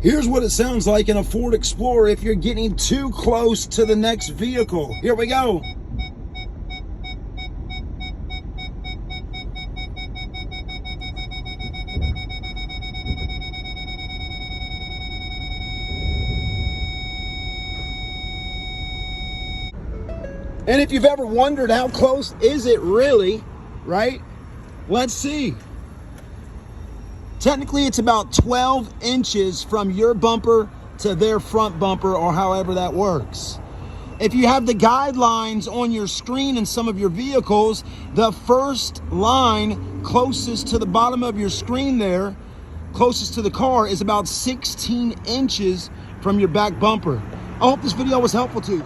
Here's what it sounds like in a Ford Explorer if you're getting too close to the next vehicle. Here we go. And if you've ever wondered how close is it really, right? Let's see. Technically, it's about 12 inches from your bumper to their front bumper, or however that works. If you have the guidelines on your screen in some of your vehicles, the first line closest to the bottom of your screen there, closest to the car, is about 16 inches from your back bumper. I hope this video was helpful to you.